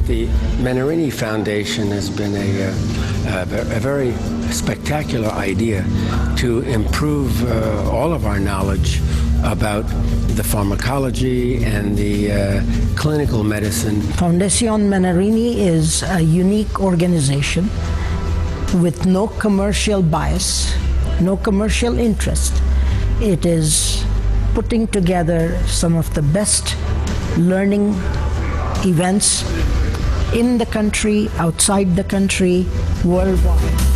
The Menarini Foundation has been a very spectacular idea to improve all of our knowledge about the pharmacology and the clinical medicine. Fondazione Menarini is a unique organization with no commercial bias, no commercial interest. It is putting together some of the best learning events in the country, outside the country, worldwide.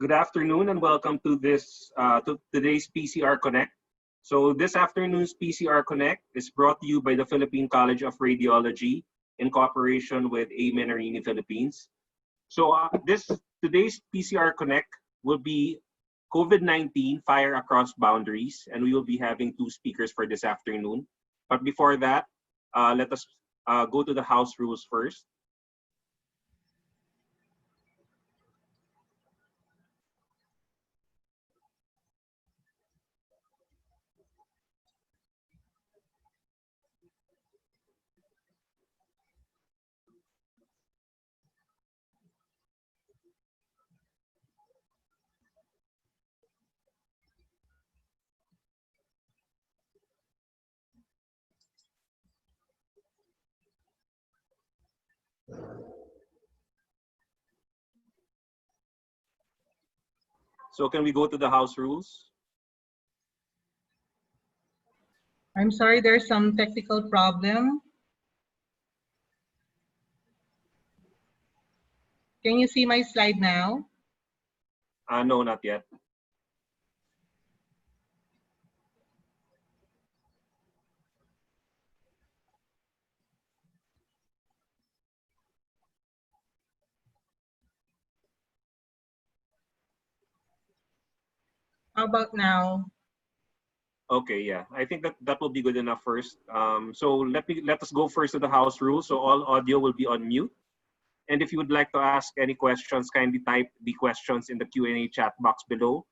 Good afternoon and welcome to today's PCR Connect. So this afternoon's PCR Connect is brought to you by the Philippine College of Radiology in cooperation with A. Menarini Philippines. So today's PCR Connect will be COVID-19 Fire Across Boundaries, and we will be having two speakers for this afternoon. But before that, let us go to the house rules first. So can we go to the house rules? I'm sorry, there's some technical problem. Can you see my slide now? No, not yet. How about now? Okay, yeah. I think that will be good enough first. So let us go first to the house rules. So all audio will be on mute. And if you would like to ask any questions, kindly type the questions in the Q&A chat box below.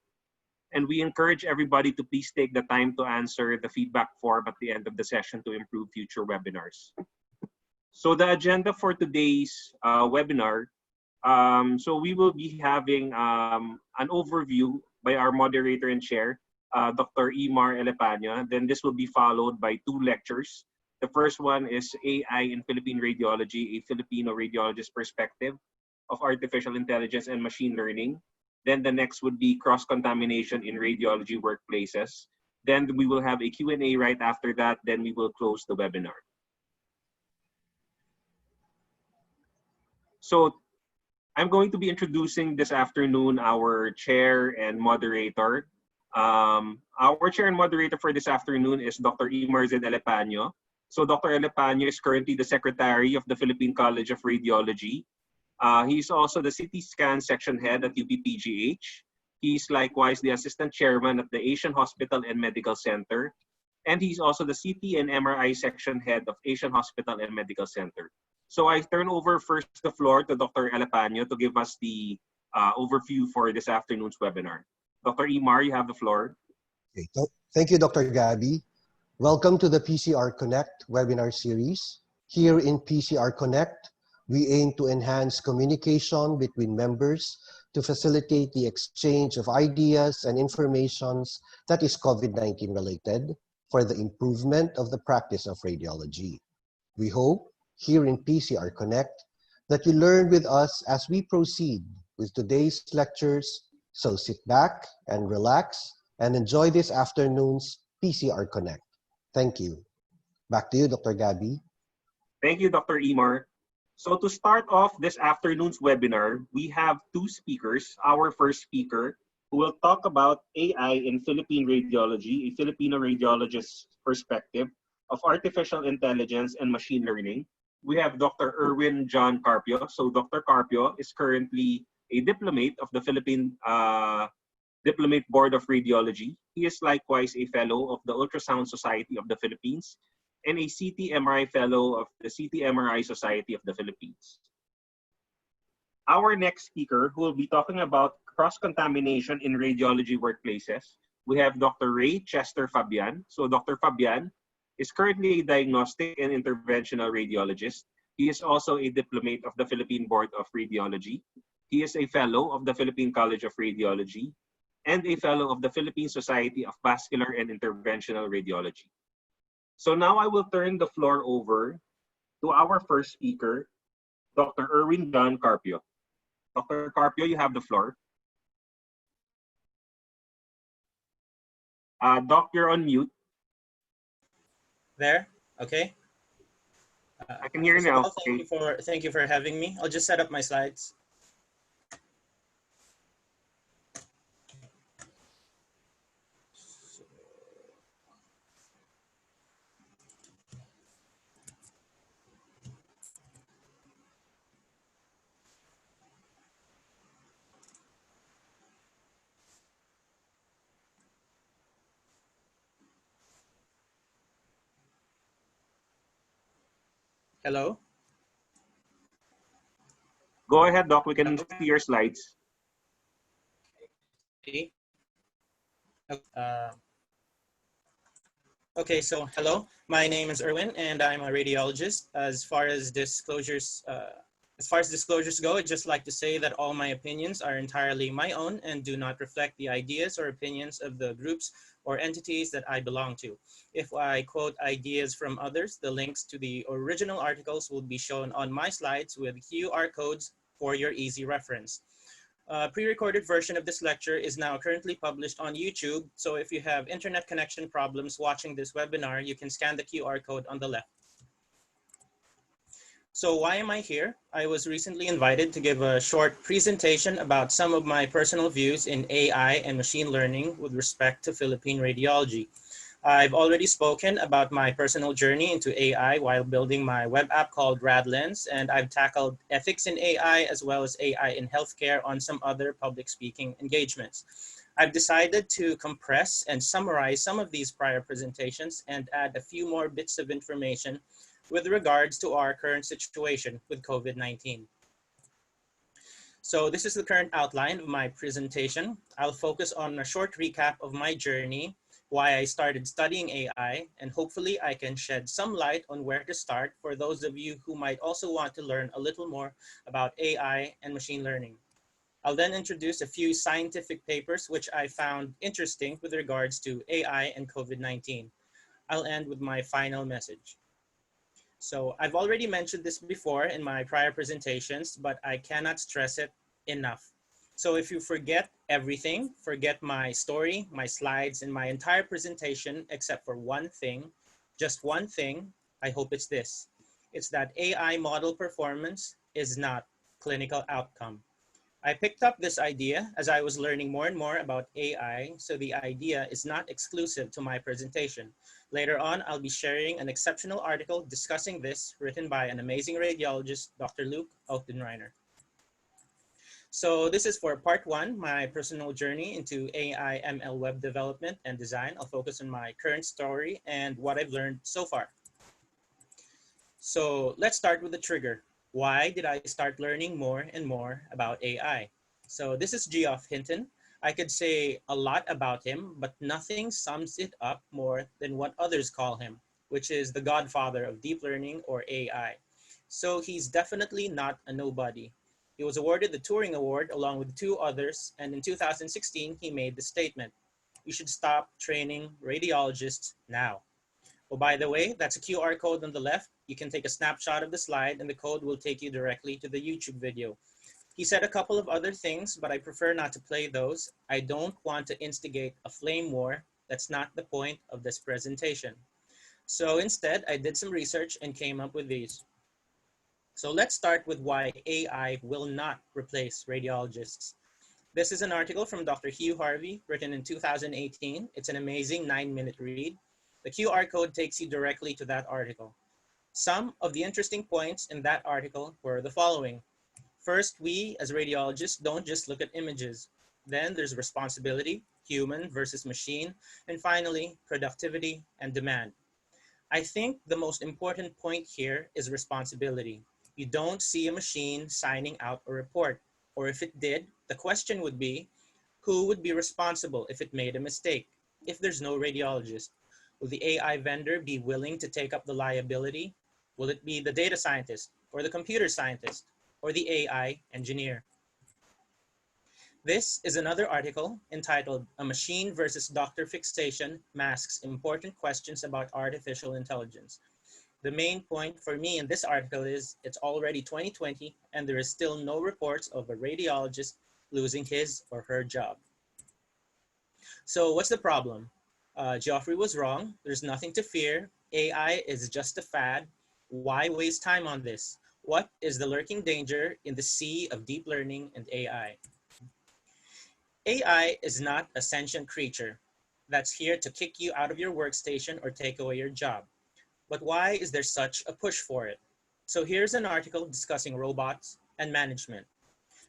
And we encourage everybody to please take the time to answer the feedback form at the end of the session to improve future webinars. So the agenda for today's webinar, so we will be having an overview by our moderator and chair, Dr. Imar Elepaño. Then this will be followed by 2 lectures. The first one is AI in Philippine Radiology, a Filipino radiologist perspective of artificial intelligence and machine learning. Then the next would be cross-contamination in radiology workplaces. Then we will have a Q&A right after that. Then we will close the webinar. So I'm going to be introducing this afternoon our chair and moderator. Our chair and moderator for this afternoon is Dr. Imar Elepaño. So Dr. Elepaño is currently the secretary of the Philippine College of Radiology. He's also the CT scan section head at UPPGH. He's likewise the assistant chairman at the Asian Hospital and Medical Center. And he's also the CT and MRI section head of Asian Hospital and Medical Center. So I turn over first the floor to Dr. Elepaño to give us the overview for this afternoon's webinar. Dr. Imar, you have the floor. Okay. Thank you, Dr. Gabby. Welcome to the PCR Connect webinar series. Here in PCR Connect, we aim to enhance communication between members to facilitate the exchange of ideas and informations that is COVID-19 related for the improvement of the practice of radiology. We hope here in PCR Connect that you learn with us as we proceed with today's lectures. So sit back and relax and enjoy this afternoon's PCR Connect. Thank you. Back to you, Dr. Gabby. Thank you, Dr. Imar. So to start off this afternoon's webinar, we have 2 speakers. Our first speaker, who will talk about AI in Philippine radiology, a Filipino radiologist's perspective of artificial intelligence and machine learning. We have Dr. Erwin John Carpio. So Dr. Carpio is currently a diplomate of the Philippine Diplomate Board of Radiology. He is likewise a fellow of the Ultrasound Society of the Philippines and a CT-MRI fellow of the CT-MRI Society of the Philippines. Our next speaker, who will be talking about cross-contamination in radiology workplaces, we have Dr. Ray Chester Fabian. So Dr. Fabian is currently a diagnostic and interventional radiologist. He is also a diplomate of the Philippine Board of Radiology. He is a fellow of the Philippine College of Radiology and a fellow of the Philippine Society of Vascular and Interventional Radiology. So now I will turn the floor over to our first speaker, Dr. Erwin John Carpio. Dr. Carpio, you have the floor. Doc, you're on mute. There, okay. I can hear you now. Thank you for having me. I'll just set up my slides. Hello. Go ahead, Doc. We can see your slides. Okay, so hello. My name is Erwin, and I'm a radiologist. As far as disclosures go, I'd just like to say that all my opinions are entirely my own and do not reflect the ideas or opinions of the groups or entities that I belong to. If I quote ideas from others, the links to the original articles will be shown on my slides with QR codes for your easy reference. A pre-recorded version of this lecture is now currently published on YouTube. So if you have internet connection problems watching this webinar, you can scan the QR code on the left. So why am I here? I was recently invited to give a short presentation about some of my personal views in AI and machine learning with respect to Philippine radiology. I've already spoken about my personal journey into AI while building my web app called RadLens, and I've tackled ethics in AI as well as AI in healthcare on some other public speaking engagements. I've decided to compress and summarize some of these prior presentations and add a few more bits of information with regards to our current situation with COVID-19. So this is the current outline of my presentation. I'll focus on a short recap of my journey, why I started studying AI, and hopefully I can shed some light on where to start for those of you who might also want to learn a little more about AI and machine learning. I'll then introduce a few scientific papers which I found interesting with regards to AI and COVID-19. I'll end with my final message. So I've already mentioned this before in my prior presentations, but I cannot stress it enough. So if you forget everything, forget my story, my slides, and my entire presentation, except for one thing, just one thing, I hope it's this. It's that AI model performance is not clinical outcome. I picked up this idea as I was learning more and more about AI, so the idea is not exclusive to my presentation. Later on, I'll be sharing an exceptional article discussing this written by an amazing radiologist, Dr. Luke Altenreiner. So this is for part one, my personal journey into AI ML web development and design. I'll focus on my current story and what I've learned so far. So let's start with the trigger. Why did I start learning more and more about AI? So this is Geoff Hinton. I could say a lot about him, but nothing sums it up more than what others call him, which is the godfather of deep learning or AI. So he's definitely not a nobody. He was awarded the Turing Award along with two others, and in 2016, he made the statement, "You should stop training radiologists now." Oh, by the way, that's a QR code on the left. You can take a snapshot of the slide and the code will take you directly to the YouTube video. He said a couple of other things, but I prefer not to play those. I don't want to instigate a flame war. That's not the point of this presentation. So instead, I did some research and came up with these. So let's start with why AI will not replace radiologists. This is an article from Dr. Hugh Harvey, written in 2018. It's an amazing 9-minute read. The QR code takes you directly to that article. Some of the interesting points in that article were the following. First, we as radiologists don't just look at images. Then there's responsibility, human versus machine, and finally, productivity and demand. I think the most important point here is responsibility. You don't see a machine signing out a report, or if it did, the question would be, who would be responsible if it made a mistake? If there's no radiologist, will the AI vendor be willing to take up the liability? Will it be the data scientist or the computer scientist or the AI engineer? This is another article entitled "A Machine versus Doctor Fixation Masks Important Questions about Artificial Intelligence." The main point for me in this article is it's already 2020 and there is still no reports of a radiologist losing his or her job. So what's the problem? Geoffrey was wrong. There's nothing to fear. AI is just a fad. Why waste time on this? What is the lurking danger in the sea of deep learning and AI? AI is not a sentient creature that's here to kick you out of your workstation or take away your job. But why is there such a push for it? So here's an article discussing robots and management.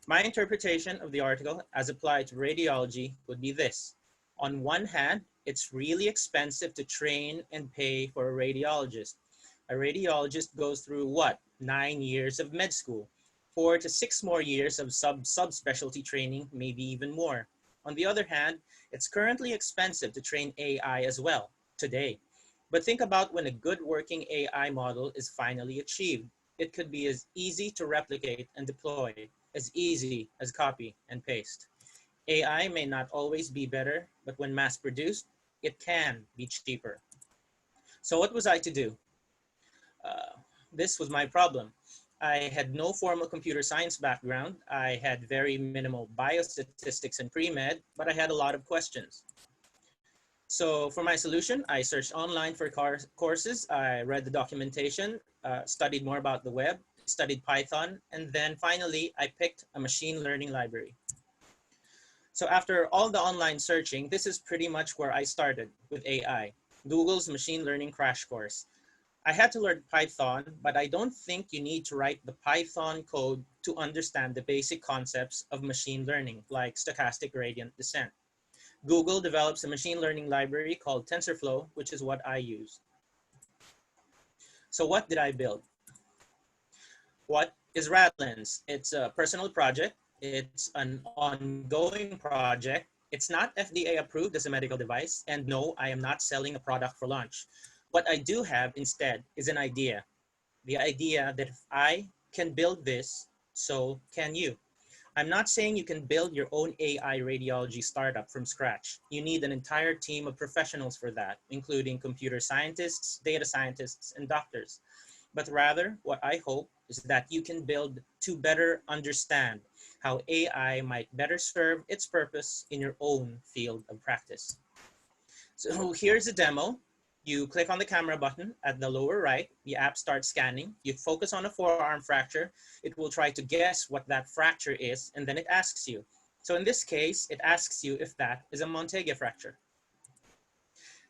My interpretation of the article as applied to radiology would be this. On one hand, it's really expensive to train and pay for a radiologist. A radiologist goes through what? 9 years of med school, 4 to 6 more years of subspecialty training, maybe even more. On the other hand, it's currently expensive to train AI as well today. But think about when a good working AI model is finally achieved. It could be as easy to replicate and deploy, as easy as copy and paste. AI may not always be better, but when mass produced, it can be cheaper. So what was I to do? This was my problem. I had no formal computer science background. I had very minimal biostatistics and pre-med, but I had a lot of questions. So for my solution, I searched online for courses. I read the documentation, studied more about the web, studied Python, and then finally, I picked a machine learning library. So after all the online searching, this is pretty much where I started with AI, Google's machine learning crash course. I had to learn Python, but I don't think you need to write the Python code to understand the basic concepts of machine learning, like stochastic gradient descent. Google develops a machine learning library called TensorFlow, which is what I use. So what did I build? What is RadLens? It's a personal project. It's an ongoing project. It's not FDA approved as a medical device. And no, I am not selling a product for launch. What I do have instead is an idea. The idea that if I can build this, so can you. I'm not saying you can build your own AI radiology startup from scratch. You need an entire team of professionals for that, including computer scientists, data scientists, and doctors. But rather, what I hope is that you can build to better understand how AI might better serve its purpose in your own field of practice. So here's a demo. You click on the camera button at the lower right, the app starts scanning. You focus on a forearm fracture. It will try to guess what that fracture is, and then it asks you. So in this case, it asks you if that is a Montego fracture.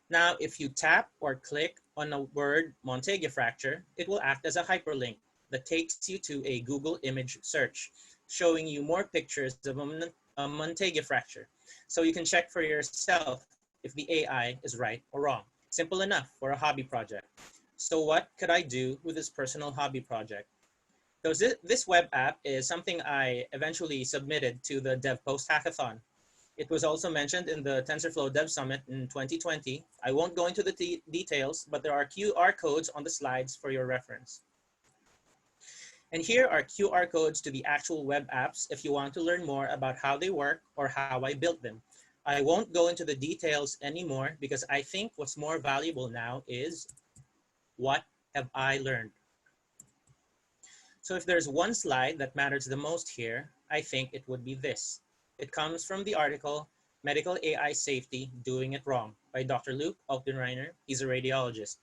Now, if you tap or click on the word Montego fracture, it will act as a hyperlink that takes you to a Google image search, showing you more pictures of a Montego fracture. So you can check for yourself if the AI is right or wrong. Simple enough for a hobby project. So what could I do with this personal hobby project? So this web app is something I eventually submitted to the DevPost Hackathon. It was also mentioned in the TensorFlow Dev Summit in 2020. I won't go into the details, but there are QR codes on the slides for your reference. And here are QR codes to the actual web apps if you want to learn more about how they work or how I built them. I won't go into the details anymore because I think what's more valuable now is what have I learned? So if there's one slide that matters the most here, I think it would be this. It comes from the article, Medical AI Safety, Doing It Wrong by Dr. Luke Altenreiner. He's a radiologist.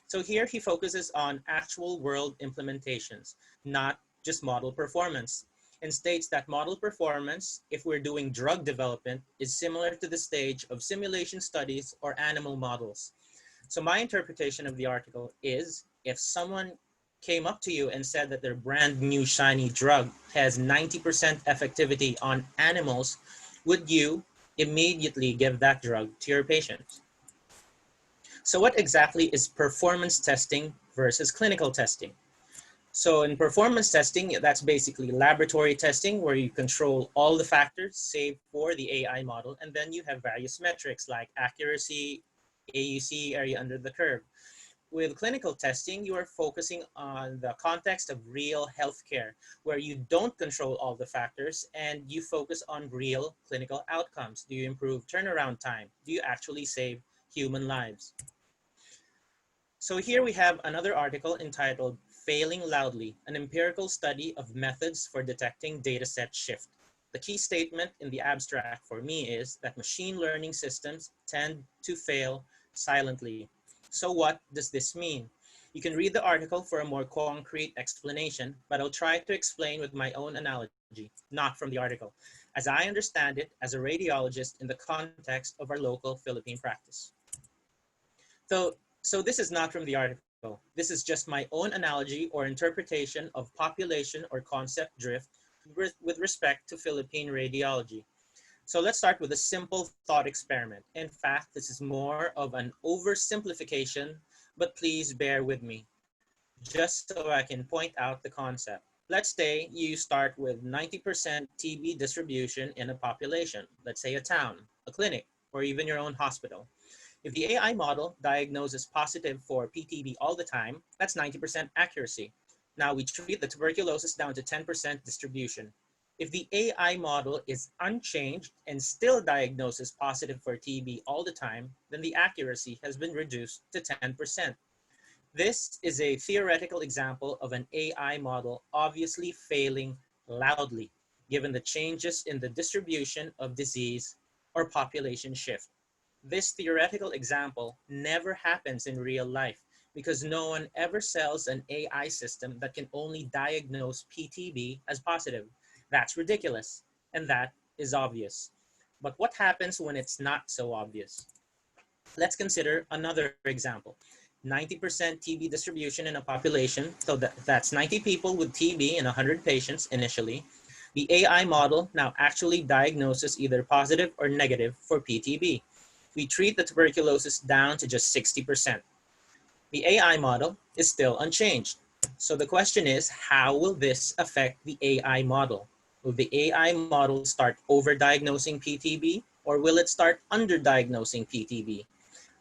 So here he focuses on actual world implementations, not just model performance, and states that model performance, if we're doing drug development, is similar to the stage of simulation studies or animal models. So my interpretation of the article is if someone came up to you and said that their brand new shiny drug has 90% effectivity on animals, would you immediately give that drug to your patient? So what exactly is performance testing versus clinical testing? So in performance testing, that's basically laboratory testing where you control all the factors save for the AI model. And then you have various metrics like accuracy, AUC, area under the curve. With clinical testing, you are focusing on the context of real healthcare, where you don't control all the factors and you focus on real clinical outcomes. Do you improve turnaround time? Do you actually save human lives? So here we have another article entitled Failing Loudly, an empirical study of methods for detecting dataset shift. The key statement in the abstract for me is that machine learning systems tend to fail silently. So what does this mean? You can read the article for a more concrete explanation, but I'll try to explain with my own analogy, not from the article, as I understand it as a radiologist in the context of our local Philippine practice. So this is not from the article. This is just my own analogy or interpretation of population or concept drift with respect to Philippine radiology. So let's start with a simple thought experiment. In fact, this is more of an oversimplification, but please bear with me, just so I can point out the concept. Let's say you start with 90% TB distribution in a population, let's say a town, a clinic, or even your own hospital. If the AI model diagnoses positive for PTB all the time, that's 90% accuracy. Now we treat the tuberculosis down to 10% distribution. If the AI model is unchanged and still diagnoses positive for TB all the time, then the accuracy has been reduced to 10%. This is a theoretical example of an AI model obviously failing loudly, given the changes in the distribution of disease or population shift. This theoretical example never happens in real life because no one ever sells an AI system that can only diagnose PTB as positive. That's ridiculous, and that is obvious. But what happens when it's not so obvious? Let's consider another example. 90% TB distribution in a population, so that's 90 people with TB in 100 patients initially. The AI model now actually diagnoses either positive or negative for PTB. We treat the tuberculosis down to just 60%. The AI model is still unchanged. So the question is, how will this affect the AI model? Will the AI model start overdiagnosing PTB, or will it start underdiagnosing PTB?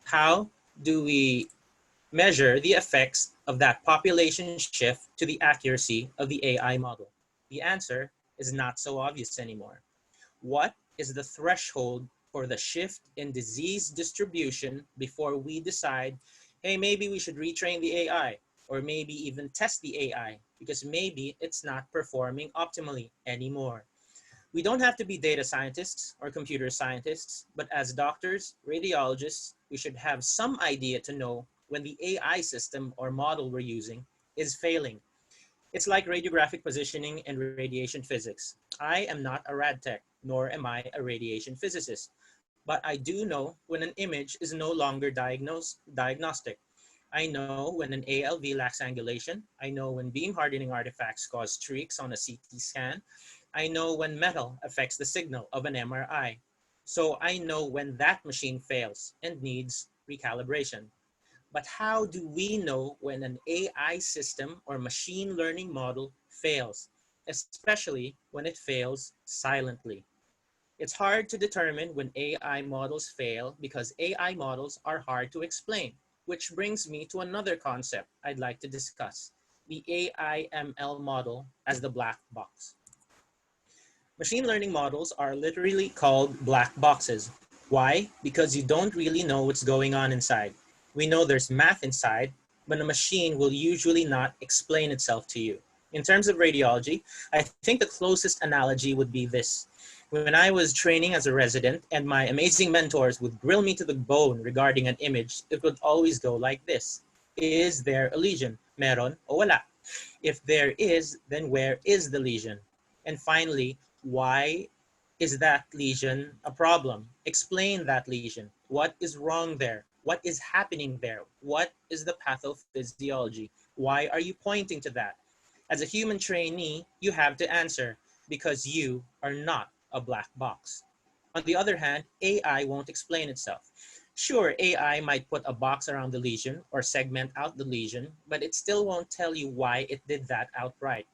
How do we measure the effects of that population shift to the accuracy of the AI model? The answer is not so obvious anymore. What is the threshold for the shift in disease distribution before we decide, hey, maybe we should retrain the AI, or maybe even test the AI because maybe it's not performing optimally anymore? We don't have to be data scientists or computer scientists, but as doctors, radiologists, we should have some idea to know when the AI system or model we're using is failing. It's like radiographic positioning and radiation physics. I am not a rad tech, nor am I a radiation physicist, but I do know when an image is no longer diagnostic. I know when an ALV lacks angulation. I know when beam hardening artifacts cause streaks on a CT scan. I know when metal affects the signal of an MRI. So I know when that machine fails and needs recalibration. But how do we know when an AI system or machine learning model fails, especially when it fails silently? It's hard to determine when AI models fail because AI models are hard to explain, which brings me to another concept I'd like to discuss, the AI ML model as the black box. Machine learning models are literally called black boxes. Why? Because you don't really know what's going on inside. We know there's math inside, but a machine will usually not explain itself to you. In terms of radiology, I think the closest analogy would be this. When I was training as a resident and my amazing mentors would grill me to the bone regarding an image, it would always go like this. Is there a lesion? Meron o wala? If there is, then where is the lesion? And finally, why is that lesion a problem? Explain that lesion. What is wrong there? What is happening there? What is the pathophysiology? Why are you pointing to that? As a human trainee, you have to answer because you are not a black box. On the other hand, AI won't explain itself. Sure, AI might put a box around the lesion or segment out the lesion, but it still won't tell you why it did that outright.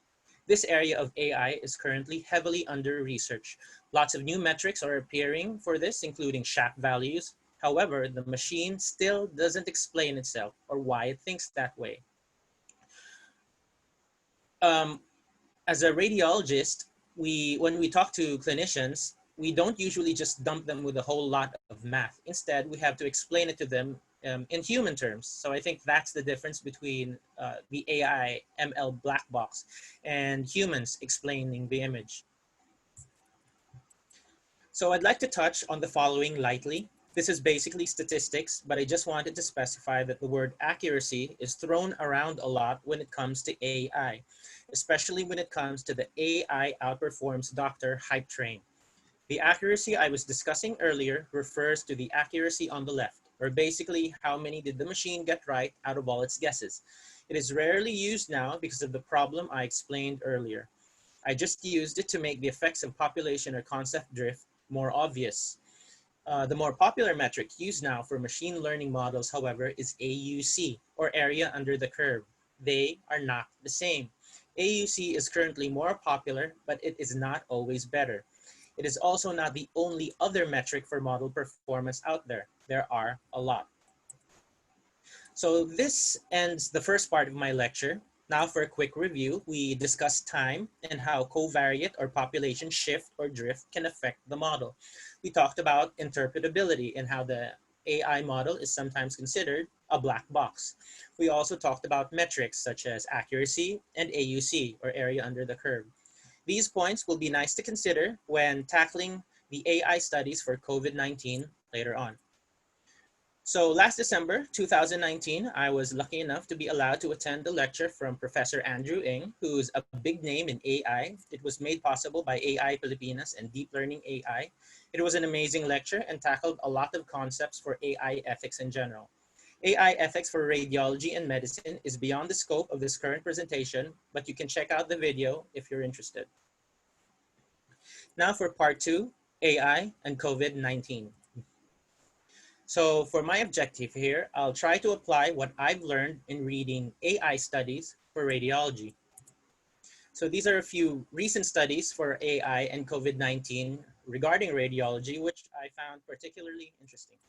This area of AI is currently heavily under research. Lots of new metrics are appearing for this, including SHAP values. However, the machine still doesn't explain itself or why it thinks that way. Um, as a radiologist, when we talk to clinicians, we don't usually just dump them with a whole lot of math. Instead, we have to explain it to them in human terms. So I think that's the difference between the AI ML black box and humans explaining the image. So I'd like to touch on the following lightly. This is basically statistics, but I just wanted to specify that the word accuracy is thrown around a lot when it comes to AI, especially when it comes to the AI outperforms doctor hype train. The accuracy I was discussing earlier refers to the accuracy on the left, or basically how many did the machine get right out of all its guesses. It is rarely used now because of the problem I explained earlier. I just used it to make the effects of population or concept drift more obvious. The more popular metric used now for machine learning models, however, is AUC, or area under the curve. They are not the same. AUC is currently more popular, but it is not always better. It is also not the only other metric for model performance out there. There are a lot. So this ends the first part of my lecture. Now for a quick review, we discussed time and how covariate or population shift or drift can affect the model. We talked about interpretability and how the AI model is sometimes considered a black box. We also talked about metrics such as accuracy and AUC, or area under the curve. These points will be nice to consider when tackling the AI studies for COVID-19 later on. So last December 2019, I was lucky enough to be allowed to attend a lecture from Professor Andrew Ng, who's a big name in AI. It was made possible by AI Pilipinas and Deep Learning AI. It was an amazing lecture and tackled a lot of concepts for AI ethics in general. AI ethics for radiology and medicine is beyond the scope of this current presentation, but you can check out the video if you're interested. Now for part 2, AI and COVID-19. So for my objective here, I'll try to apply what I've learned in reading AI studies for radiology. So these are a few recent studies for AI and COVID-19 regarding radiology, which I found particularly interesting.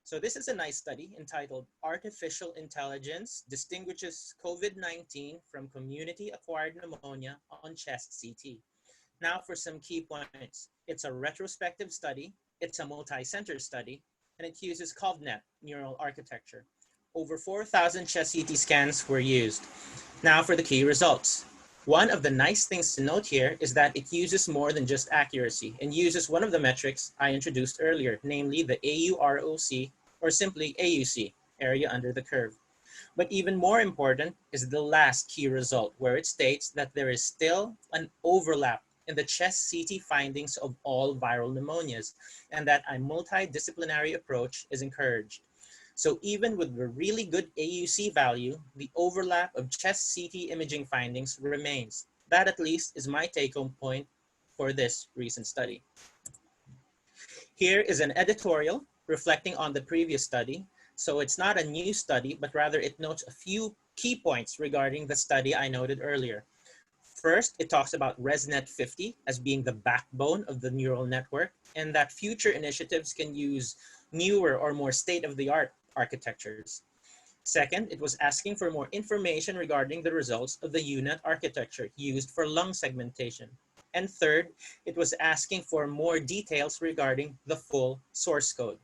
So this is a nice study entitled Artificial Intelligence Distinguishes COVID-19 from Community-Acquired Pneumonia on Chest CT. Now for some key points. It's a retrospective study, it's a multi-center study, and it uses CovNet neural architecture. Over 4,000 chest CT scans were used. Now for the key results. One of the nice things to note here is that it uses more than just accuracy and uses one of the metrics I introduced earlier, namely the AUROC, or simply AUC, area under the curve. But even more important is the last key result, where it states that there is still an overlap in the chest CT findings of all viral pneumonias, and that a multidisciplinary approach is encouraged. So even with the really good AUC value, the overlap of chest CT imaging findings remains. That at least is my take-home point for this recent study. Here is an editorial reflecting on the previous study. So it's not a new study, but rather it notes a few key points regarding the study I noted earlier. First, it talks about ResNet 50 as being the backbone of the neural network, and that future initiatives can use newer or more state-of-the-art architectures. Second, it was asking for more information regarding the results of the UNet architecture used for lung segmentation. And third, it was asking for more details regarding the full source code.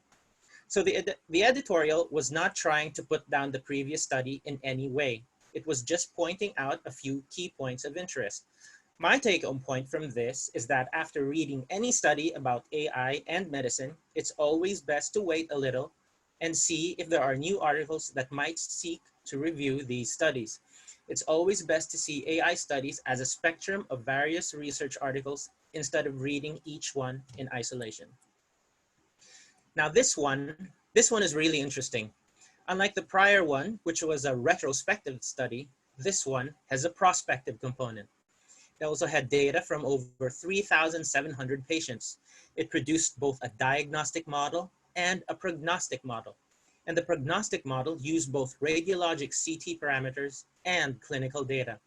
So the editorial was not trying to put down the previous study in any way. It was just pointing out a few key points of interest. My take-home point from this is that after reading any study about AI and medicine, it's always best to wait a little and see if there are new articles that might seek to review these studies. It's always best to see AI studies as a spectrum of various research articles instead of reading each one in isolation. Now this one is really interesting. Unlike the prior one, which was a retrospective study, this one has a prospective component. It also had data from over 3,700 patients. It produced both a diagnostic model and a prognostic model. And the prognostic model used both radiologic CT parameters and clinical data.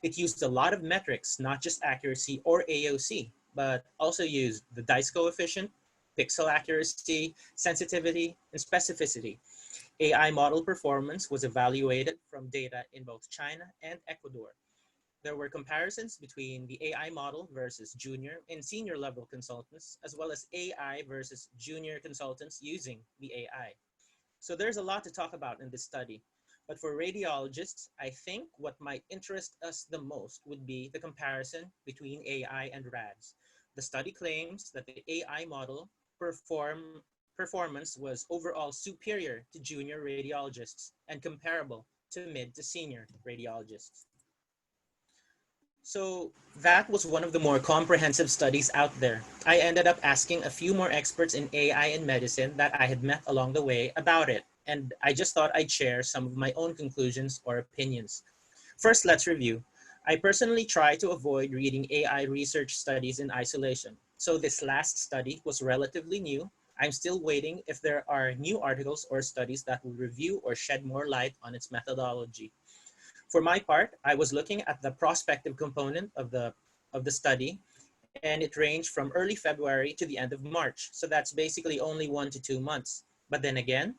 It used a lot of metrics, not just accuracy or AOC, but also used the Dice coefficient, pixel accuracy, sensitivity, and specificity. AI model performance was evaluated from data in both China and Ecuador. There were comparisons between the AI model versus junior and senior level consultants, as well as AI versus junior consultants using the AI. So there's a lot to talk about in this study. But for radiologists, I think what might interest us the most would be the comparison between AI and RADS. The study claims that the AI model performance was overall superior to junior radiologists and comparable to mid to senior radiologists. So that was one of the more comprehensive studies out there. I ended up asking a few more experts in AI and medicine that I had met along the way about it, and I just thought I'd share some of my own conclusions or opinions. First, let's review. I personally try to avoid reading AI research studies in isolation. So this last study was relatively new. I'm still waiting if there are new articles or studies that will review or shed more light on its methodology. For my part, I was looking at the prospective component of the study, and it ranged from early February to the end of March. So that's basically only 1 to 2 months. But then again,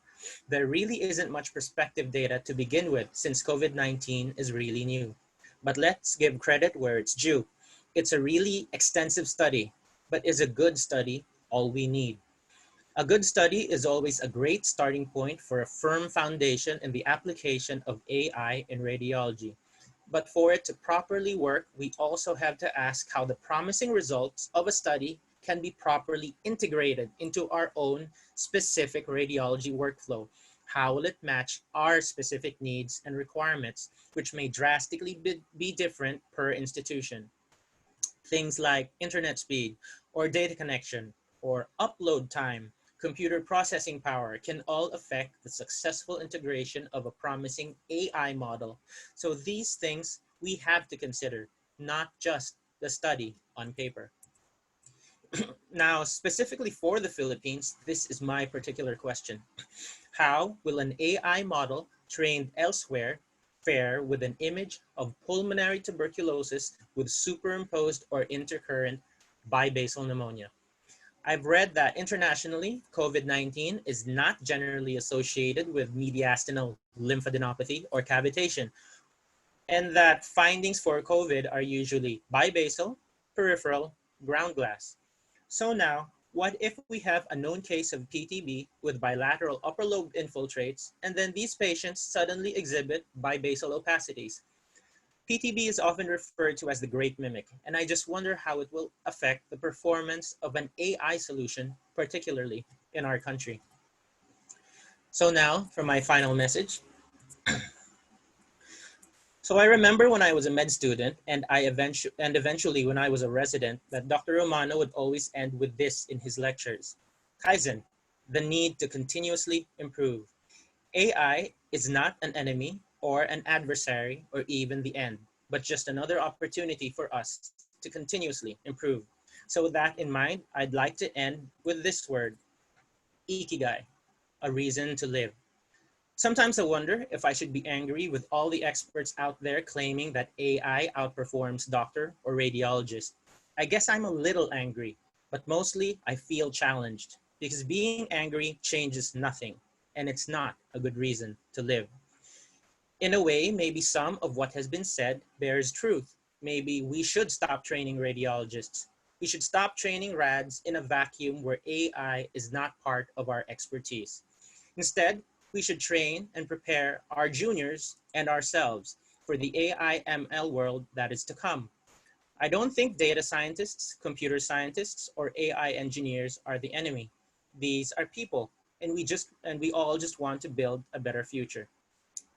there really isn't much prospective data to begin with since COVID-19 is really new. But let's give credit where it's due. It's a really extensive study, but is a good study all we need? A good study is always a great starting point for a firm foundation in the application of AI in radiology. But for it to properly work, we also have to ask how the promising results of a study can be properly integrated into our own specific radiology workflow. How will it match our specific needs and requirements, which may drastically be different per institution? Things like internet speed or data connection or upload time, computer processing power can all affect the successful integration of a promising AI model. So these things we have to consider, not just the study on paper. Now, specifically for the Philippines, this is my particular question. How will an AI model trained elsewhere fare with an image of pulmonary tuberculosis with superimposed or intercurrent bibasal pneumonia? I've read that internationally, COVID-19 is not generally associated with mediastinal lymphadenopathy or cavitation, and that findings for COVID are usually bibasal, peripheral, ground glass. So now, what if we have a known case of PTB with bilateral upper lobe infiltrates, and then these patients suddenly exhibit bibasal opacities? PTB is often referred to as the great mimic, and I just wonder how it will affect the performance of an AI solution, particularly in our country. So now, for my final message. So I remember when I was a med student and eventually when I was a resident that Dr. Romano would always end with this in his lectures. Kaizen, the need to continuously improve. AI is not an enemy or an adversary or even the end, but just another opportunity for us to continuously improve. So with that in mind, I'd like to end with this word, ikigai, a reason to live. Sometimes I wonder if I should be angry with all the experts out there claiming that AI outperforms doctor or radiologist. I guess I'm a little angry, but mostly I feel challenged because being angry changes nothing, and it's not a good reason to live. In a way, maybe some of what has been said bears truth. Maybe we should stop training radiologists. We should stop training rads in a vacuum where AI is not part of our expertise. Instead, we should train and prepare our juniors and ourselves for the AI ML world that is to come. I don't think data scientists, computer scientists, or AI engineers are the enemy. These are people, and we all just want to build a better future.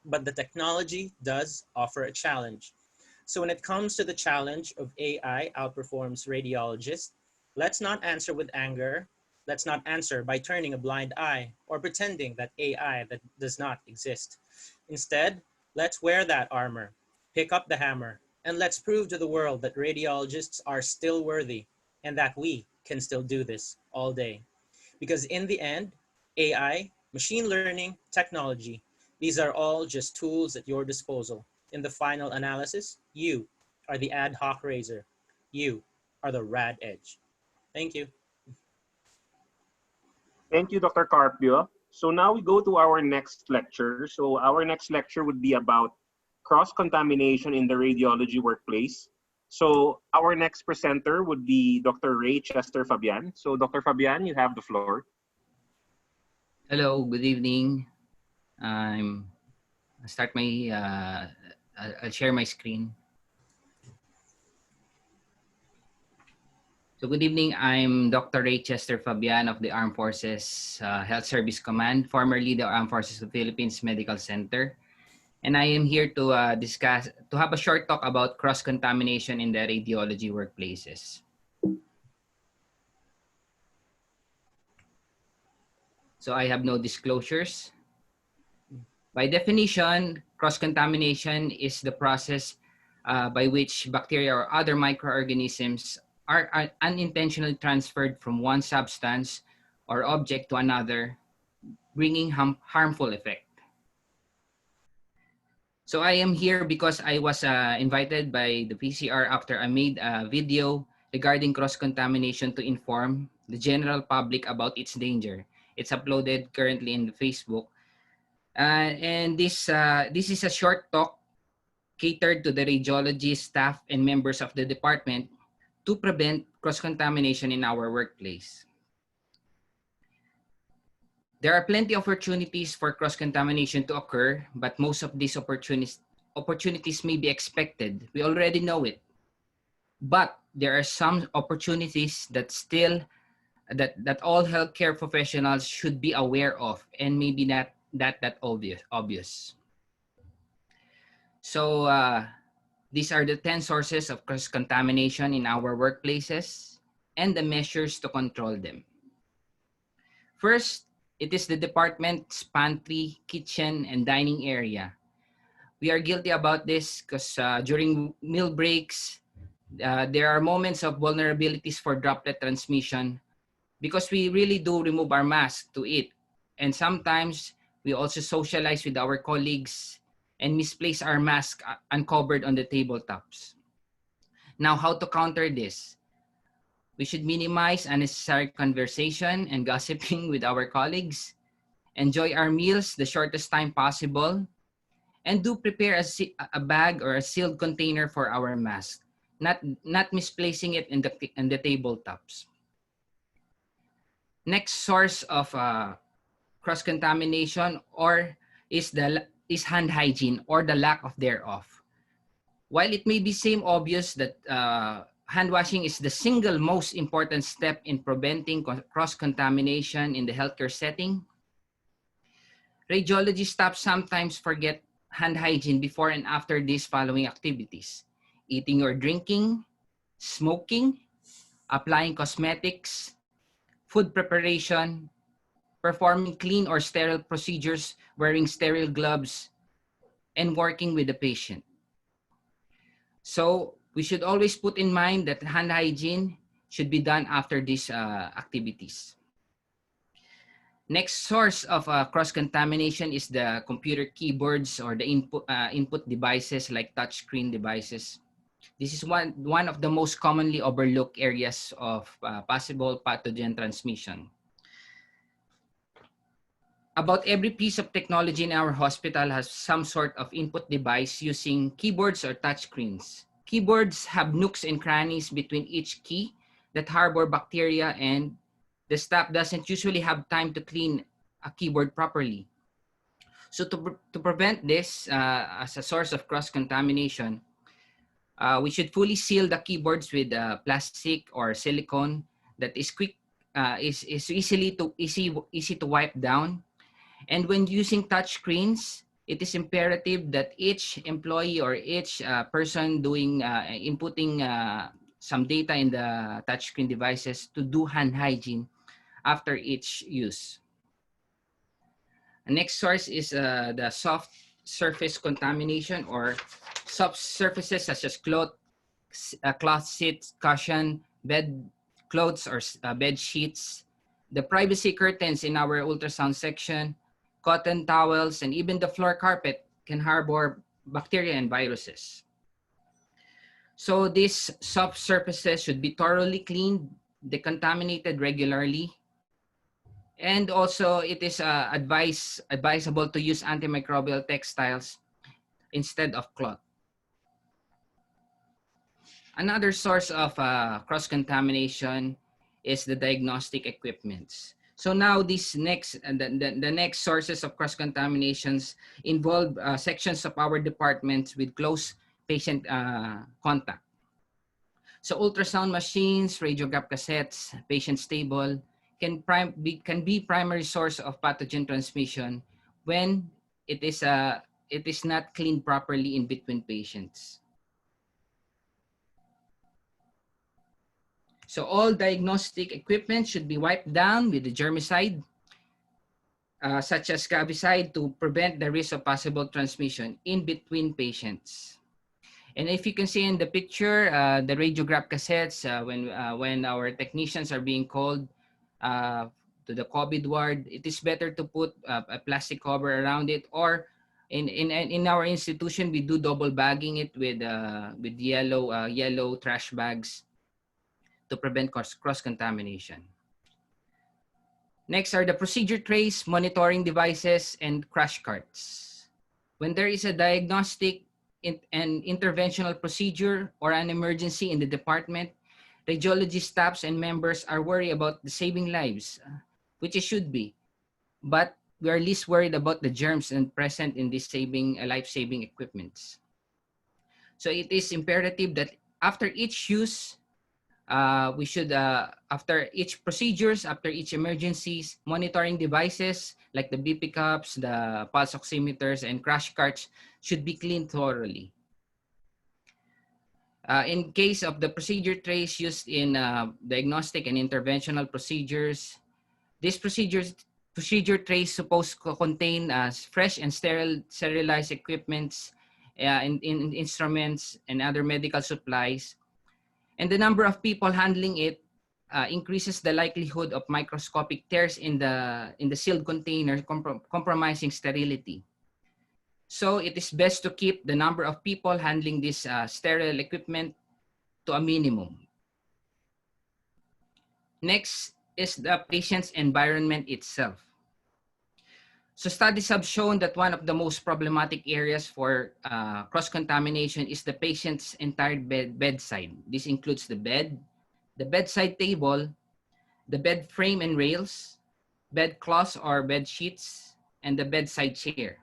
But the technology does offer a challenge. So when it comes to the challenge of AI outperforms radiologists, let's not answer with anger. Let's not answer by turning a blind eye or pretending that AI that does not exist. Instead, let's wear that armor, pick up the hammer, and let's prove to the world that radiologists are still worthy and that we can still do this all day. Because in the end, AI, machine learning, technology, these are all just tools at your disposal. In the final analysis, you are the ad hoc razor. You are the rad edge. Thank you. Thank you, Dr. Carpio. So now we go to our next lecture. So our next lecture would be about cross-contamination in the radiology workplace. So our next presenter would be Dr. Ray Chester Fabian. So Dr. Fabian, you have the floor. Hello, good evening. I'll start my, I'll share my screen. So good evening, I'm Dr. Ray Chester Fabian of the Armed Forces Health Service Command, formerly the Armed Forces of the Philippines Medical Center. And I am here to have a short talk about cross-contamination in the radiology workplaces. So I have no disclosures. By definition, cross-contamination is the process by which bacteria or other microorganisms are unintentionally transferred from one substance or object to another, bringing harmful effect. So I am here because I was invited by the PCR after I made a video regarding cross-contamination to inform the general public about its danger. It's uploaded currently in the Facebook. And this is a short talk catered to the radiology staff and members of the department to prevent cross-contamination in our workplace. There are plenty of opportunities for cross-contamination to occur, but most of these opportunities may be expected. We already know it. But there are some opportunities that still that all healthcare professionals should be aware of, and maybe not that obvious. So these are the 10 sources of cross-contamination in our workplaces and the measures to control them. First, it is the department's pantry, kitchen, and dining area. We are guilty about this because during meal breaks, there are moments of vulnerabilities for droplet transmission because we really do remove our mask to eat. And sometimes we also socialize with our colleagues and misplace our mask uncovered on the tabletops. Now, how to counter this? We should minimize unnecessary conversation and gossiping with our colleagues, enjoy our meals the shortest time possible, and do prepare a bag or a sealed container for our mask, not misplacing it in the tabletops. Next source of cross-contamination is hand hygiene or the lack of thereof. While it may be seem obvious that hand washing is the single most important step in preventing cross-contamination in the healthcare setting, radiology staff sometimes forget hand hygiene before and after these following activities: eating or drinking, smoking, applying cosmetics, food preparation, performing clean or sterile procedures, wearing sterile gloves, and working with the patient. So we should always put in mind that hand hygiene should be done after these activities. Next source of cross-contamination is the computer keyboards or the input devices like touchscreen devices. This is one of the most commonly overlooked areas of possible pathogen transmission. About every piece of technology in our hospital has some sort of input device using keyboards or touchscreens. Keyboards have nooks and crannies between each key that harbor bacteria, and the staff doesn't usually have time to clean a keyboard properly. So to prevent this as a source of cross-contamination, we should fully seal the keyboards with plastic or silicone that is easy to wipe down. And when using touch screens, it is imperative that each employee or each person doing inputting some data in the touchscreen devices to do hand hygiene after each use. The next source is the soft surface contamination or soft surfaces such as cloth seats, cushion, bed clothes or bed sheets, the privacy curtains in our ultrasound section, cotton towels, and even the floor carpet can harbor bacteria and viruses. So these soft surfaces should be thoroughly cleaned, decontaminated regularly, and also it is advisable to use antimicrobial textiles instead of cloth. Another source of cross-contamination is the diagnostic equipments. So now these the next sources of cross-contaminations involve sections of our departments with close patient contact. So ultrasound machines, radiograph cassettes, patient table can be primary source of pathogen transmission when it is not cleaned properly in between patients. So all diagnostic equipment should be wiped down with the germicide, such as Gavicide, to prevent the risk of possible transmission in between patients. And if you can see in the picture, the radiograph cassettes, when our technicians are being called to the COVID ward, it is better to put a plastic cover around it, or in our institution, we do double bagging it with yellow trash bags to prevent cross-contamination. Next are the procedure trays, monitoring devices, and crash carts. When there is a diagnostic and interventional procedure or an emergency in the department, radiology staffs and members are worried about the saving lives, which it should be. but we are least worried about the germs and present in these life-saving equipments. So it is imperative that after each use, we should, after each procedures, after each emergencies, monitoring devices like the BP cups, the pulse oximeters, and crash carts should be cleaned thoroughly. In case of the procedure trays used in diagnostic and interventional procedures, these procedure trays supposed to contain fresh and sterilized equipments, in instruments and other medical supplies. And the number of people handling it increases the likelihood of microscopic tears in the sealed container, compromising sterility. So it is best to keep the number of people handling this sterile equipment to a minimum. Next is the patient's environment itself. So studies have shown that one of the most problematic areas for cross-contamination is the patient's entire bedside. This includes the bed, the bedside table, the bed frame and rails, bed cloths or bed sheets, and the bedside chair.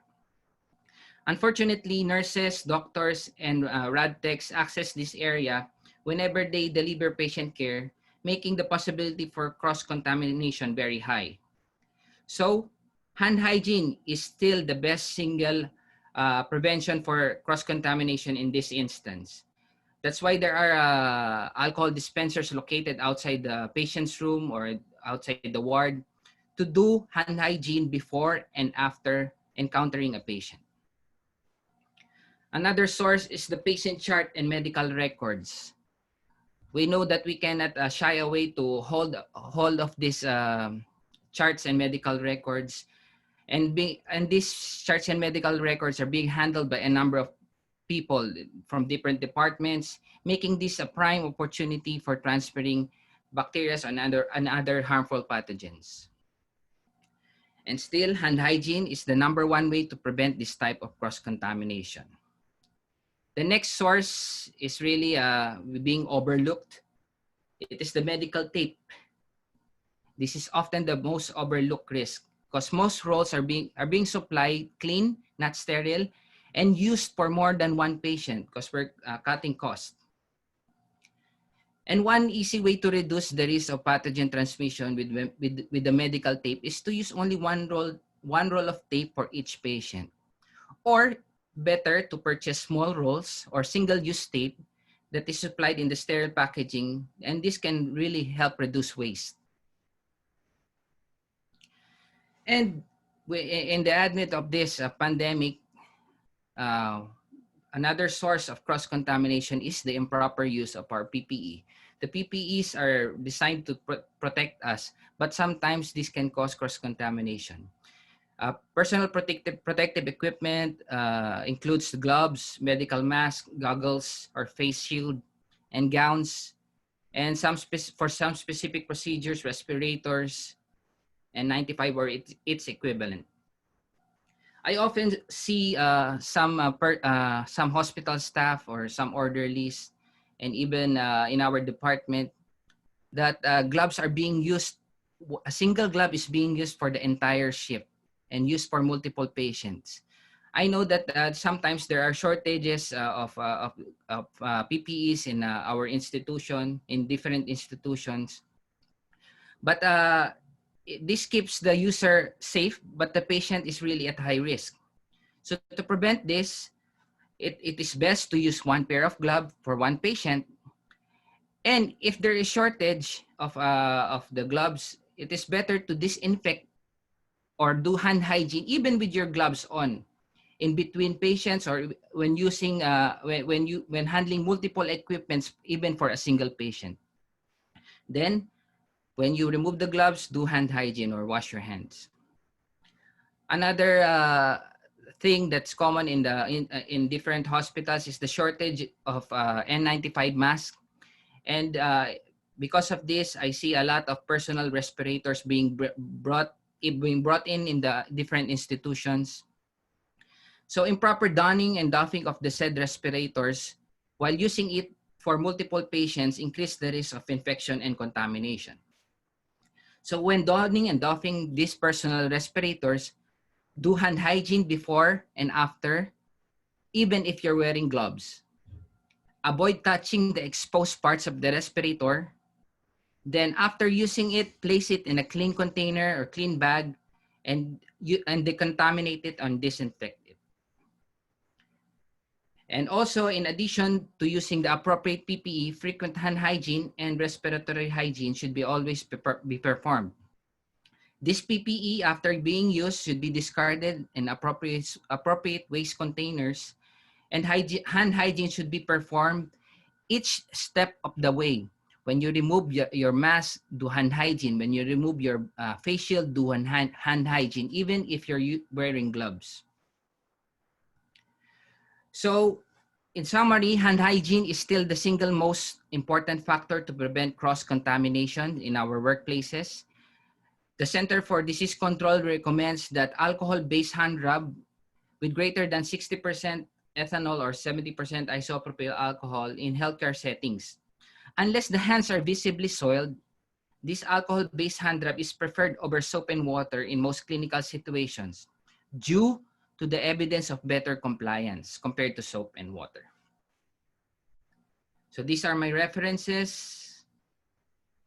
Unfortunately, nurses, doctors, and rad techs access this area whenever they deliver patient care, making the possibility for cross-contamination very high. So, hand hygiene is still the best single prevention for cross-contamination in this instance. That's why there are alcohol dispensers located outside the patient's room or outside the ward to do hand hygiene before and after encountering a patient. Another source is the patient chart and medical records. We know that we cannot shy away to hold of these charts and medical records, and these charts and medical records are being handled by a number of people from different departments, making this a prime opportunity for transferring bacteria and other harmful pathogens. And still, hand hygiene is the #1 way to prevent this type of cross-contamination. The next source is really being overlooked. It is the medical tape. This is often the most overlooked risk because most rolls are being supplied clean, not sterile, and used for more than one patient because we're cutting costs. And one easy way to reduce the risk of pathogen transmission with the medical tape is to use only one roll of tape for each patient. Or better to purchase small rolls or single-use tape that is supplied in the sterile packaging, and this can really help reduce waste. And in the advent of this pandemic, another source of cross-contamination is the improper use of our PPE. The PPEs are designed to protect us, but sometimes this can cause cross-contamination. Personal protective equipment includes gloves, medical masks, goggles, or face shield, and gowns, and for some specific procedures, respirators, and 95 or its equivalent. I often see some hospital staff or some orderlies, and even in our department, that gloves are being used. A single glove is being used for the entire shift and used for multiple patients. I know that sometimes there are shortages of PPEs in our institution, in different institutions. But this keeps the user safe, but the patient is really at high risk. So to prevent this, it is best to use one pair of gloves for one patient. And if there is shortage of the gloves, it is better to disinfect or do hand hygiene even with your gloves on in between patients or when using when handling multiple equipments, even for a single patient. Then when you remove the gloves, do hand hygiene or wash your hands. Another thing that's common in different hospitals is the shortage of N95 masks, and because of this, I see a lot of personal respirators being brought in the different institutions. So improper donning and doffing of the said respirators while using it for multiple patients increase the risk of infection and contamination. So when donning and doffing these personal respirators, do hand hygiene before and after, even if you're wearing gloves. Avoid touching the exposed parts of the respirator. Then after using it, place it in a clean container or clean bag and decontaminate it and disinfect it. And also, in addition to using the appropriate PPE, frequent hand hygiene and respiratory hygiene should be always be performed. This PPE, after being used, should be discarded in appropriate waste containers, and hand hygiene should be performed each step of the way. When you remove your mask, do hand hygiene. When you remove your face shield, do hand hygiene, even if you're wearing gloves. So, in summary, hand hygiene is still the single most important factor to prevent cross-contamination in our workplaces. The Center for Disease Control recommends that alcohol-based hand rub with greater than 60% ethanol or 70% isopropyl alcohol in healthcare settings. Unless the hands are visibly soiled, this alcohol-based hand rub is preferred over soap and water in most clinical situations due to the evidence of better compliance compared to soap and water. So these are my references.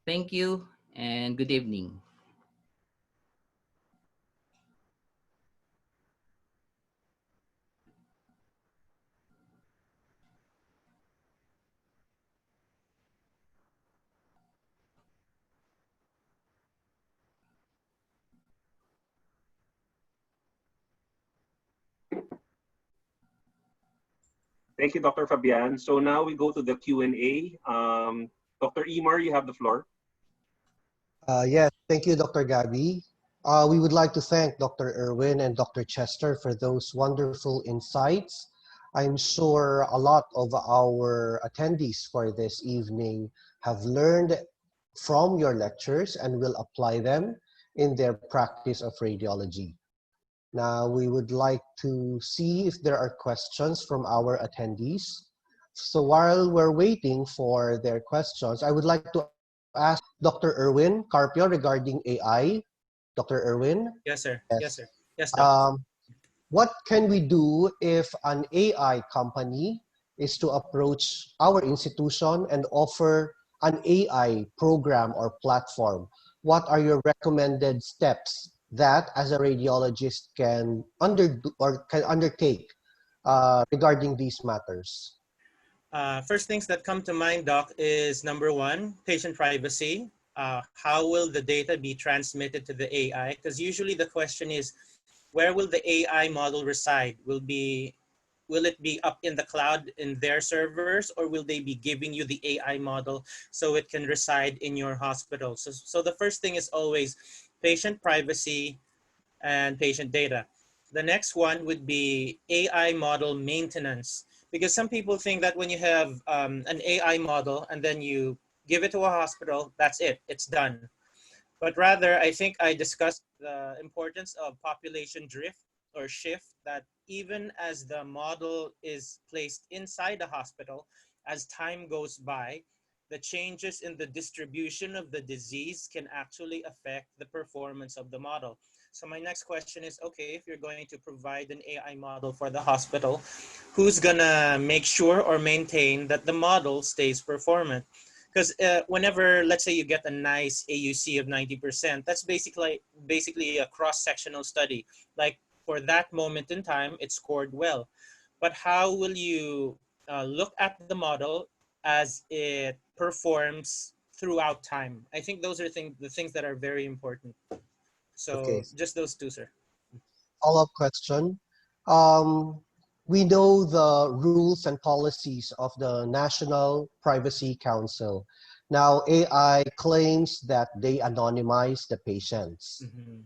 Thank you and good evening. Thank you, Dr. Fabian. So now we go to the Q&A. Dr. Imar, you have the floor. Yes, thank you, Dr. Gabby. We would like to thank Dr. Irwin and Dr. Chester for those wonderful insights. I'm sure a lot of our attendees for this evening have learned from your lectures and will apply them in their practice of radiology. Now, we would like to see if there are questions from our attendees. So while we're waiting for their questions, I would like to ask Dr. Irwin Carpio regarding AI. Dr. Irwin? Yes, sir. Yes. Yes, sir. Yes, Doc. What can we do if an AI company is to approach our institution and offer an AI program or platform? What are your recommended steps that as a radiologist can undertake regarding these matters? First things that come to mind, Doc, is number one, patient privacy. How will the data be transmitted to the AI? Because usually the question is, where will the AI model reside? Will it be up in the cloud in their servers, or will they be giving you the AI model so it can reside in your hospital? So the first thing is always patient privacy and patient data. The next one would be AI model maintenance, because some people think that when you have an AI model and then you give it to a hospital, that's it, it's done. But rather, I think I discussed the importance of population drift or shift, that even as the model is placed inside the hospital, as time goes by, the changes in the distribution of the disease can actually affect the performance of the model. So my next question is, okay, if you're going to provide an AI model for the hospital, who's gonna make sure or maintain that the model stays performant? Because whenever, let's say you get a nice AUC of 90%, that's basically a cross-sectional study. Like for that moment in time, it scored well. But how will you look at the model as it performs throughout time? I think those are the things that are very important. So Okay. just those two, sir. Follow-up question. We know the rules and policies of the National Privacy Council. Now, AI claims that they anonymize the patients. Mm-hmm.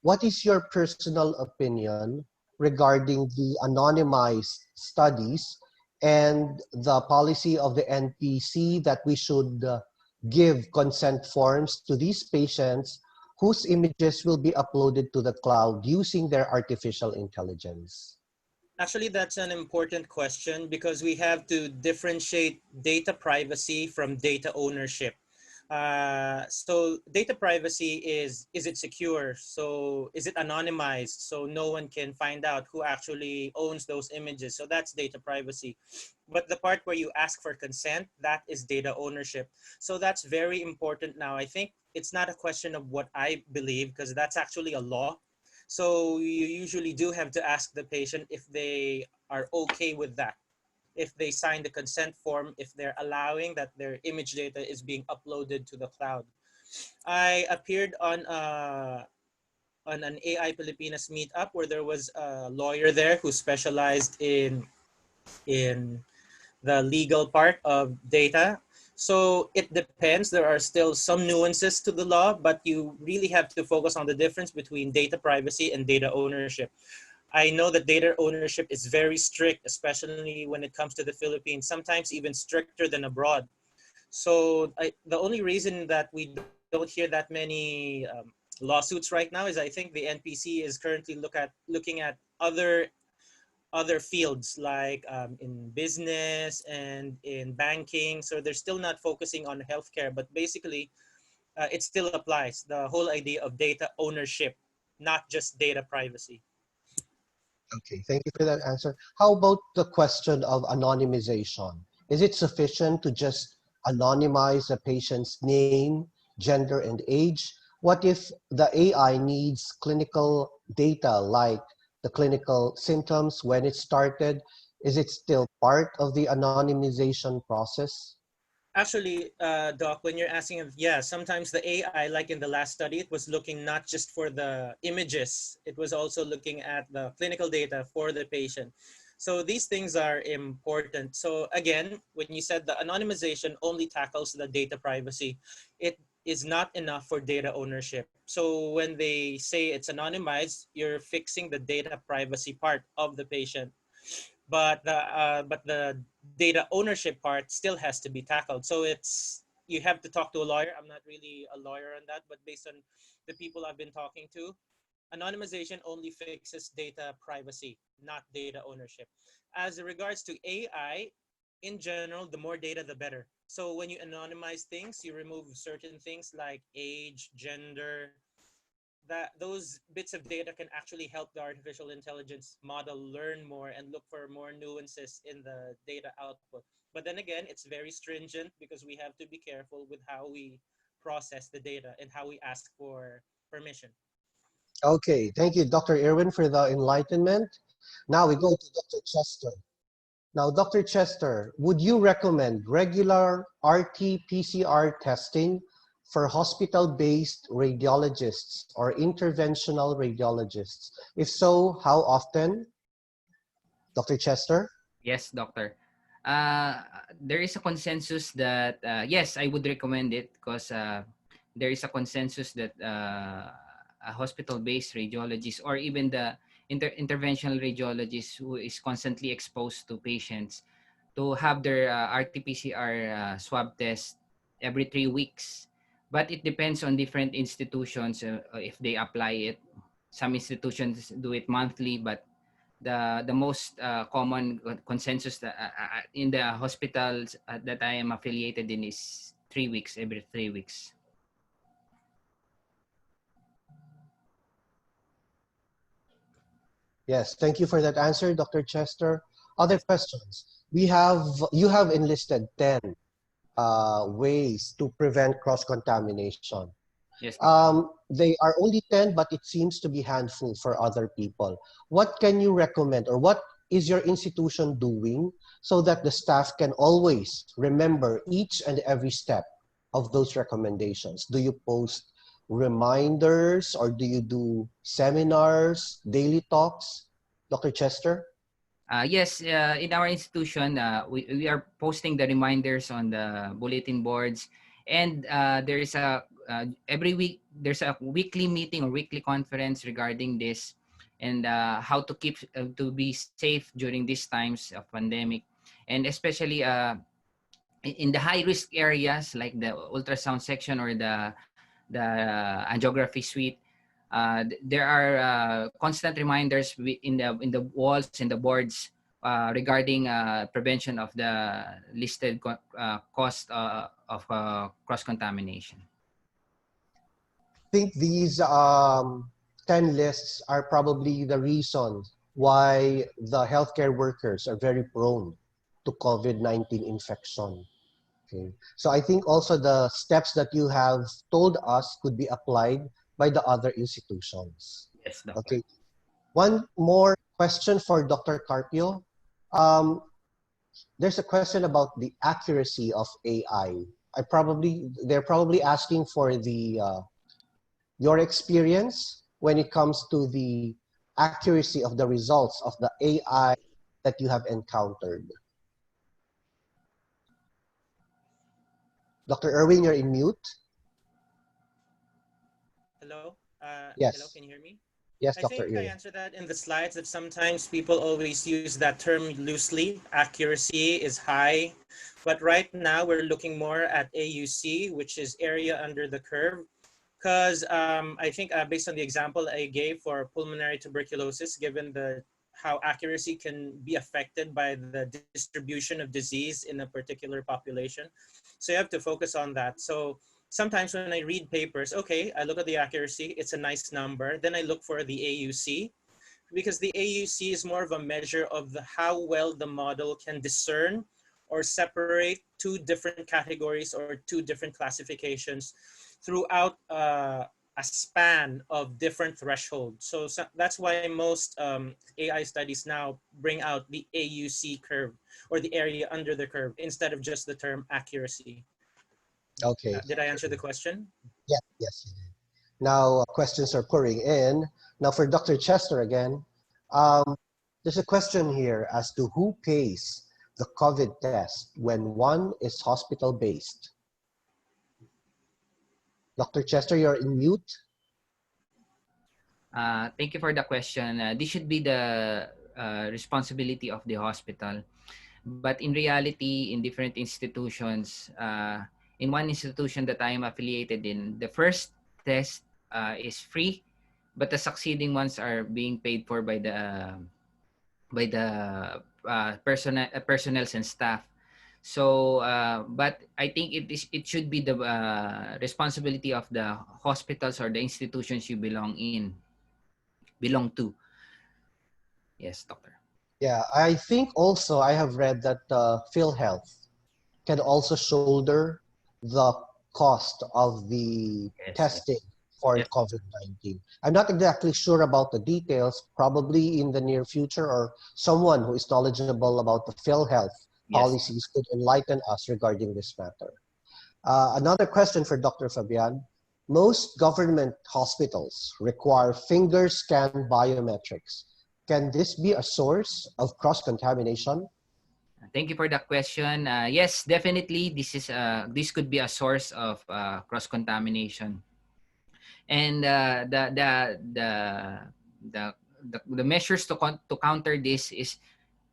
What is your personal opinion regarding the anonymized studies and the policy of the NPC that we should give consent forms to these patients whose images will be uploaded to the cloud using their artificial intelligence? Actually, that's an important question because we have to differentiate data privacy from data ownership. So data privacy is it secure? So is it anonymized? So no one can find out who actually owns those images. So that's data privacy. But the part where you ask for consent, that is data ownership. So that's very important now. I think it's not a question of what I believe, because that's actually a law. So you usually do have to ask the patient if they are okay with that, if they sign the consent form, if they're allowing that their image data is being uploaded to the cloud. I appeared on an AI Pilipinas meetup where there was a lawyer there who specialized in the legal part of data. So it depends. There are still some nuances to the law, but you really have to focus on the difference between data privacy and data ownership. I know that data ownership is very strict, especially when it comes to the Philippines, sometimes even stricter than abroad. So the only reason that we don't hear that many lawsuits right now is I think the NPC is currently looking at other fields like in business and in banking. So they're still not focusing on healthcare, but basically it still applies. The whole idea of data ownership, not just data privacy. Okay, thank you for that answer. How about the question of anonymization? Is it sufficient to just anonymize a patient's name, gender, and age? What if the AI needs clinical data like the clinical symptoms when it started? Is it still part of the anonymization process? Actually, Doc, when you're asking, yeah, sometimes the AI, like in the last study, it was looking not just for the images, it was also looking at the clinical data for the patient. So these things are important. So again, when you said the anonymization only tackles the data privacy, it is not enough for data ownership. So when they say it's anonymized, you're fixing the data privacy part of the patient, but the data ownership part still has to be tackled. So it's, you have to talk to a lawyer. I'm not really a lawyer on that, but based on the people I've been talking to, anonymization only fixes data privacy, not data ownership. As regards to AI, in general, the more data, the better. So when you anonymize things, you remove certain things like age, gender, that those bits of data can actually help the artificial intelligence model learn more and look for more nuances in the data output. But then again, it's very stringent because we have to be careful with how we process the data and how we ask for permission. Okay, thank you, Dr. Irwin, for the enlightenment. Now we go to Dr. Chester. Now, Dr. Chester, would you recommend regular RT-PCR testing for hospital-based radiologists or interventional radiologists? If so, how often? Dr. Chester? Yes, doctor. Uh, there is a consensus that yes, I would recommend it because there is a consensus that a hospital-based radiologist or even the interventional radiologist who is constantly exposed to patients to have their RT-PCR swab test every 3 weeks. But it depends on different institutions if they apply it. Some institutions do it monthly, but the most common consensus that, in the hospitals that I am affiliated in is 3 weeks, every 3 weeks. Yes, thank you for that answer, Dr. Chester. Other Yes, questions? You have enlisted 10 ways to prevent cross-contamination. yes, doctor. They are only 10, but it seems to be handful for other people. What can you recommend, or what is your institution doing so that the staff can always remember each and every step of those recommendations? Do you post reminders, or do you do seminars, daily talks? Dr. Chester? Yes, in our institution, we are posting the reminders on the bulletin boards, and there is a every week there's a weekly meeting or weekly conference regarding this, and how to keep to be safe during these times of pandemic, and especially in the high risk areas like the ultrasound section or the angiography suite. There are constant reminders in the walls and the boards regarding prevention of the listed cost of cross-contamination. I think these 10 lists are probably the reason why the healthcare workers are very prone to COVID-19 infection. Okay. So I think also the steps that you have told us could be applied by the other institutions. Yes, Doctor. Okay. One more question for Dr. Carpio. Um, there's a question about the accuracy of AI. They're probably asking for the your experience when it comes to the accuracy of the results of the AI that you have encountered. Dr. Irwin, you're in mute. Hello? Yes. Hello, can you hear me? Yes, I Dr. think I Irwin. answered that in the slides, that sometimes people always use that term loosely. Accuracy is high, but right now we're looking more at AUC, which is area under the curve. Because I think based on the example I gave for pulmonary tuberculosis, given how accuracy can be affected by the distribution of disease in a particular population. So you have to focus on that. So sometimes when I read papers, okay, I look at the accuracy, it's a nice number. Then I look for the AUC, because the AUC is more of a measure of how well the model can discern or separate two different categories or two different classifications throughout a span of different thresholds. So that's why most AI studies now bring out the AUC curve, or the area under the curve, instead of just the term accuracy. Okay. Did I answer the question? Yeah, yes, you did. Now, questions are pouring in. Now, for Dr. Chester again, there's a question here as to who pays the COVID test when one is hospital-based. Dr. Chester, you're in mute. Thank you for the question. This should be the responsibility of the hospital. But in reality, in different institutions, in one institution that I am affiliated in, the first test is free, but the succeeding ones are being paid for by the personnels and staff. So, but I think it should be the responsibility of the hospitals or the institutions you belong to. Yes, doctor. Yeah, I think also I have read that PhilHealth can also shoulder the cost of the Yes, testing for yes. COVID-19. I'm not exactly sure about the details, probably in the near future, or someone who is knowledgeable about the PhilHealth Yes. policies could enlighten us regarding this matter. Another question for Dr. Fabian. Most government hospitals require finger scan biometrics. Can this be a source of cross-contamination? Thank you for that question. Yes, definitely. This could be a source of cross-contamination, and the measures to counter this is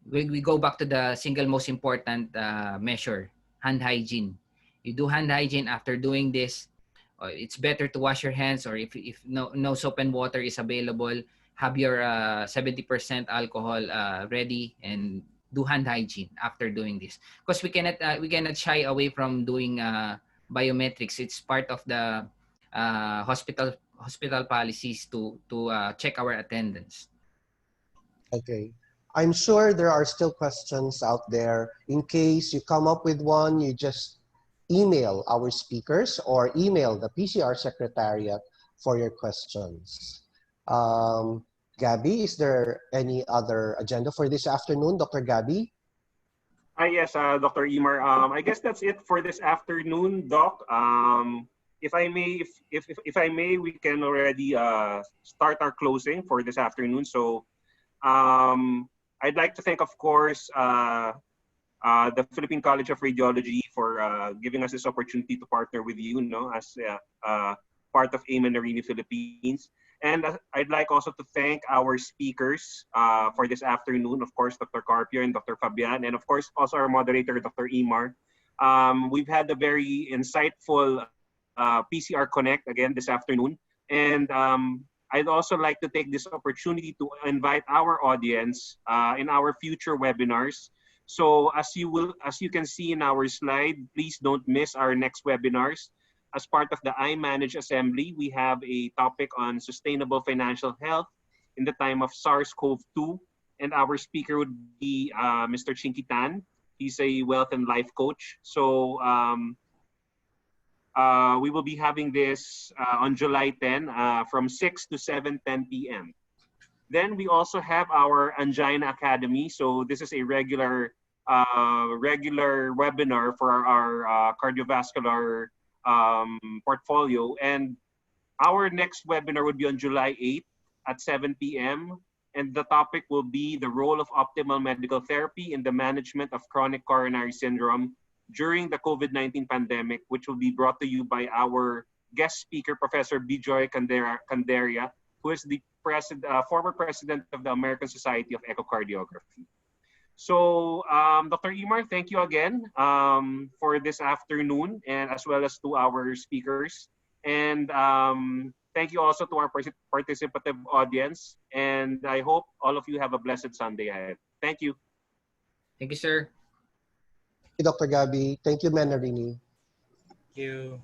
we go back to the single most important measure: hand hygiene. You do hand hygiene after doing this. It's better to wash your hands, or if no soap and water is available, have your 70% alcohol ready, and do hand hygiene after doing this, because we cannot shy away from doing biometrics. It's part of the hospital policies to check our attendance. Okay. I'm sure there are still questions out there. In case you come up with one, you just email our speakers or email the PCR Secretariat for your questions. Gabby, is there any other agenda for this afternoon, Dr. Gabby? Yes, Dr. Imar. I guess that's it for this afternoon, Doc. If I may, we can already start our closing for this afternoon. So I'd like to thank, of course, the Philippine College of Radiology for giving us this opportunity to partner with you, as part of AIM and Narini Philippines. And I'd like also to thank our speakers for this afternoon, of course, Dr. Carpio and Dr. Fabian, and of course, also our moderator, Dr. Imar. We've had a very insightful PCR Connect again this afternoon. And I'd also like to take this opportunity to invite our audience in our future webinars. So as you can see in our slide, please don't miss our next webinars. As part of the iManage Assembly, we have a topic on sustainable financial health in the time of SARS-CoV-2. And our speaker would be Mr. Chinky Tan. He's a wealth and life coach. So we will be having this on July 10 from 6 to 7:10 p.m. Then we also have our Angina Academy. So this is a regular webinar for our cardiovascular portfolio. And our next webinar would be on July 8th at 7 p.m. And the topic will be the role of optimal medical therapy in the management of chronic coronary syndrome during the COVID-19 pandemic, which will be brought to you by our guest speaker, Professor Bijoy Canderia, who is the former president of the American Society of Echocardiography. So, Dr. Imar, thank you again for this afternoon, and as well as to our speakers. And thank you also to our participative audience. And I hope all of you have a blessed Sunday ahead. Thank you. Thank you, sir. Thank you, Dr. Gabby. Thank you, Menarini. Thank you.